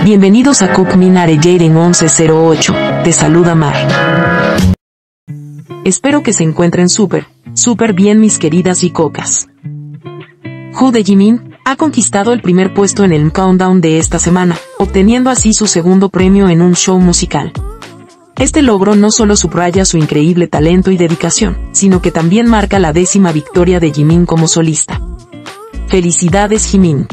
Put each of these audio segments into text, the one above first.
Bienvenidos a Cook Minare Jaden 1108, te saluda Mar. Espero que se encuentren súper bien mis queridas Jicocas. Who de Jimin ha conquistado el primer puesto en el countdown de esta semana, obteniendo así su segundo premio en un show musical. Este logro no solo subraya su increíble talento y dedicación, sino que también marca la 10ª victoria de Jimin como solista. ¡Felicidades Jimin!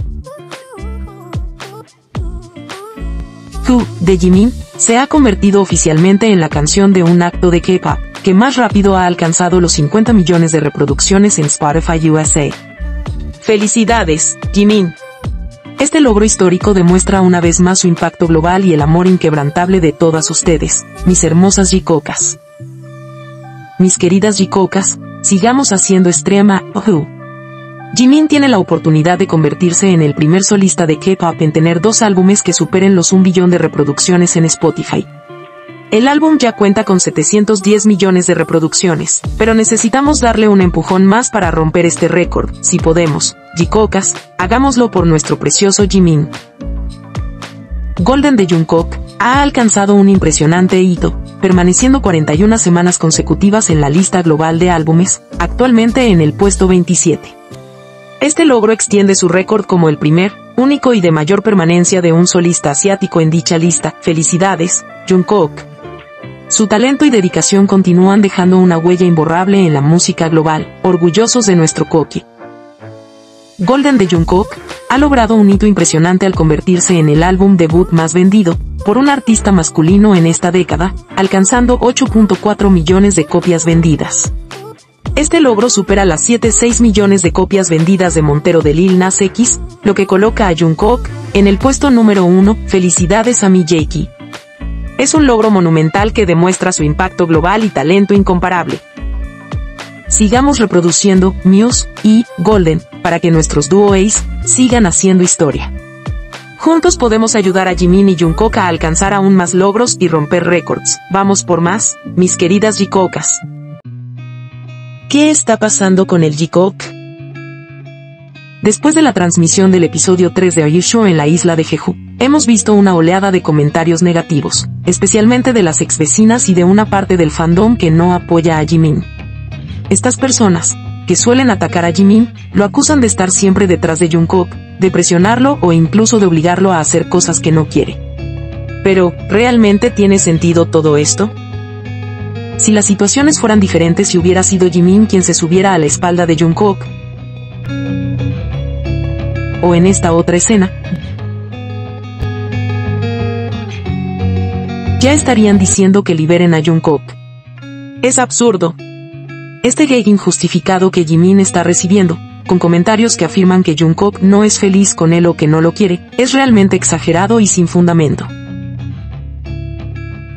Who de Jimin se ha convertido oficialmente en la canción de un acto de K-pop que más rápido ha alcanzado los 50 millones de reproducciones en Spotify USA. ¡Felicidades, Jimin! Este logro histórico demuestra una vez más su impacto global y el amor inquebrantable de todas ustedes, mis hermosas Jicocas. Mis queridas Jicocas, sigamos haciendo extrema Who. Jimin tiene la oportunidad de convertirse en el primer solista de K-pop en tener 2 álbumes que superen los 1 billón de reproducciones en Spotify. El álbum ya cuenta con 710 millones de reproducciones, pero necesitamos darle un empujón más para romper este récord. Si podemos, Jicocas, hagámoslo por nuestro precioso Jimin. Golden de Jungkook ha alcanzado un impresionante hito, permaneciendo 41 semanas consecutivas en la lista global de álbumes, actualmente en el puesto 27. Este logro extiende su récord como el primer, único y de mayor permanencia de un solista asiático en dicha lista. ¡Felicidades, Jungkook! Su talento y dedicación continúan dejando una huella imborrable en la música global, orgullosos de nuestro Koki. Golden de Jungkook ha logrado un hito impresionante al convertirse en el álbum debut más vendido por un artista masculino en esta década, alcanzando 8.4 millones de copias vendidas. Este logro supera las 7.6 millones de copias vendidas de Montero de Lil Nas X, lo que coloca a Jungkook en el puesto número 1. ¡Felicidades a mi Jackie! Es un logro monumental que demuestra su impacto global y talento incomparable. Sigamos reproduciendo Muse y Golden para que nuestros dúo Ace sigan haciendo historia. Juntos podemos ayudar a Jimin y Jungkook a alcanzar aún más logros y romper récords. Vamos por más, mis queridas Jicocas. ¿Qué está pasando con el Jikook? Después de la transmisión del episodio 3 de Are You Sure en la isla de Jeju, hemos visto una oleada de comentarios negativos, especialmente de las exvecinas y de una parte del fandom que no apoya a Jimin. Estas personas, que suelen atacar a Jimin, lo acusan de estar siempre detrás de Jungkook, de presionarlo o incluso de obligarlo a hacer cosas que no quiere. Pero, ¿realmente tiene sentido todo esto? Si las situaciones fueran diferentes si hubiera sido Jimin quien se subiera a la espalda de Jungkook, o en esta otra escena, ya estarían diciendo que liberen a Jungkook. Es absurdo. Este hate injustificado que Jimin está recibiendo, con comentarios que afirman que Jungkook no es feliz con él o que no lo quiere, es realmente exagerado y sin fundamento.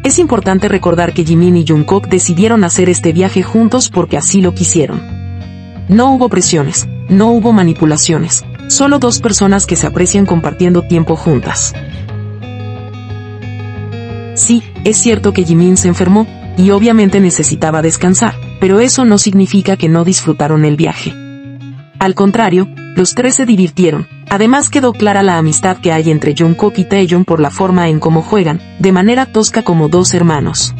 Es importante recordar que Jimin y Jungkook decidieron hacer este viaje juntos porque así lo quisieron. No hubo presiones, no hubo manipulaciones, solo 2 personas que se aprecian compartiendo tiempo juntas. Sí, es cierto que Jimin se enfermó, y obviamente necesitaba descansar, pero eso no significa que no disfrutaron el viaje. Al contrario, los 3 se divirtieron. Además quedó clara la amistad que hay entre Jungkook y Taeyeon por la forma en cómo juegan, de manera tosca como 2 hermanos.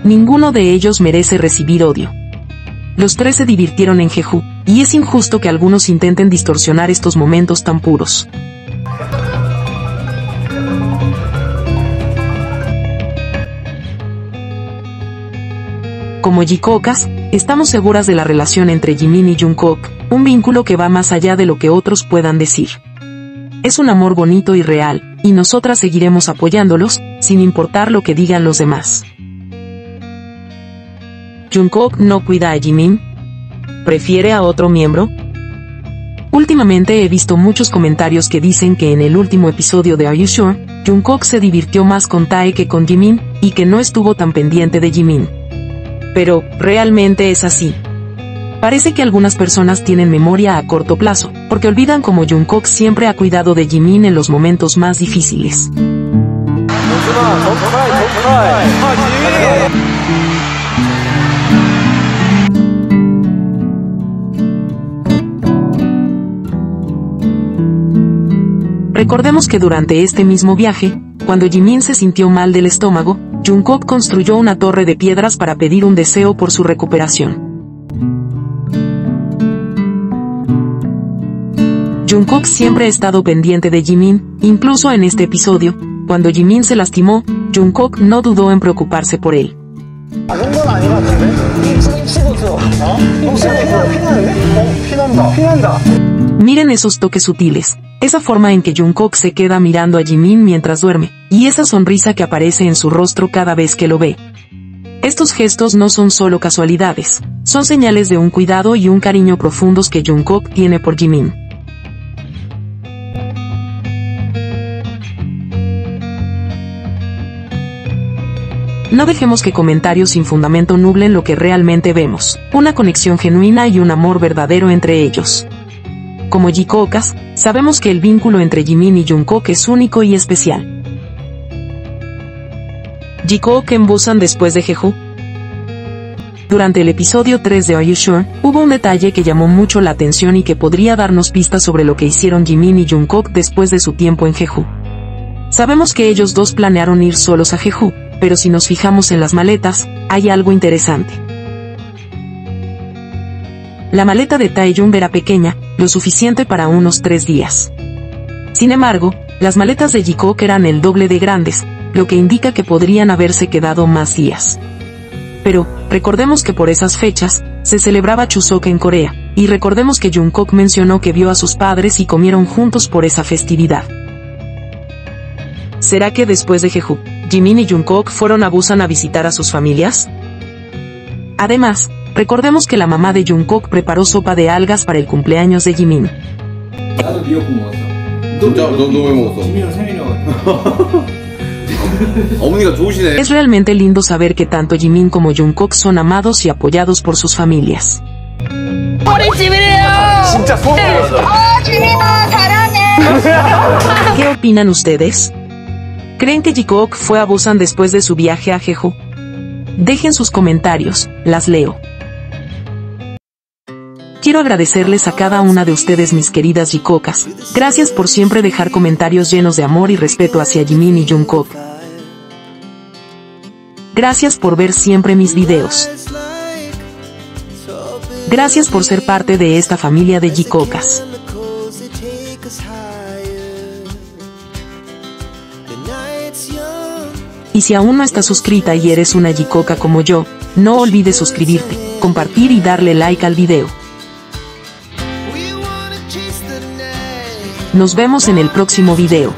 Ninguno de ellos merece recibir odio. Los 3 se divirtieron en Jeju, y es injusto que algunos intenten distorsionar estos momentos tan puros. Como Jicocas, estamos seguras de la relación entre Jimin y Jungkook, un vínculo que va más allá de lo que otros puedan decir. Es un amor bonito y real, y nosotras seguiremos apoyándolos, sin importar lo que digan los demás. ¿Jungkook no cuida a Jimin? ¿Prefiere a otro miembro? Últimamente he visto muchos comentarios que dicen que en el último episodio de Are You Sure, Jungkook se divirtió más con Tae que con Jimin, y que no estuvo tan pendiente de Jimin. Pero, ¿realmente es así? Parece que algunas personas tienen memoria a corto plazo, porque olvidan cómo Jungkook siempre ha cuidado de Jimin en los momentos más difíciles. Recordemos que durante este mismo viaje, cuando Jimin se sintió mal del estómago, Jungkook construyó una torre de piedras para pedir un deseo por su recuperación. Jungkook siempre ha estado pendiente de Jimin, incluso en este episodio, cuando Jimin se lastimó, Jungkook no dudó en preocuparse por él. Miren esos toques sutiles, esa forma en que Jungkook se queda mirando a Jimin mientras duerme, y esa sonrisa que aparece en su rostro cada vez que lo ve. Estos gestos no son solo casualidades, son señales de un cuidado y un cariño profundos que Jungkook tiene por Jimin. No dejemos que comentarios sin fundamento nublen lo que realmente vemos, una conexión genuina y un amor verdadero entre ellos. Como Jikookas, sabemos que el vínculo entre Jimin y Jungkook es único y especial. Jikook en Busan después de Jeju. Durante el episodio 3 de Are You Sure, hubo un detalle que llamó mucho la atención y que podría darnos pistas sobre lo que hicieron Jimin y Jungkook después de su tiempo en Jeju. Sabemos que ellos dos planearon ir solos a Jeju, pero si nos fijamos en las maletas, hay algo interesante. La maleta de Taeyong era pequeña, lo suficiente para unos 3 días. Sin embargo, las maletas de Jikook eran el doble de grandes, lo que indica que podrían haberse quedado más días. Pero, recordemos que por esas fechas, se celebraba Chuseok en Corea, y recordemos que Jungkook mencionó que vio a sus padres y comieron juntos por esa festividad. ¿Será que después de Jeju, Jimin y Jungkook fueron a Busan a visitar a sus familias? Además, recordemos que la mamá de Jungkook preparó sopa de algas para el cumpleaños de Jimin. Es realmente lindo saber que tanto Jimin como Jungkook son amados y apoyados por sus familias. ¿Qué opinan ustedes? ¿Creen que Jikook fue a Busan después de su viaje a Jeju? Dejen sus comentarios, las leo. Quiero agradecerles a cada una de ustedes, mis queridas Jikookas. Gracias por siempre dejar comentarios llenos de amor y respeto hacia Jimin y Jungkook. Gracias por ver siempre mis videos. Gracias por ser parte de esta familia de Jikookas. Y si aún no estás suscrita y eres una Jikooka como yo, no olvides suscribirte, compartir y darle like al video. Nos vemos en el próximo video.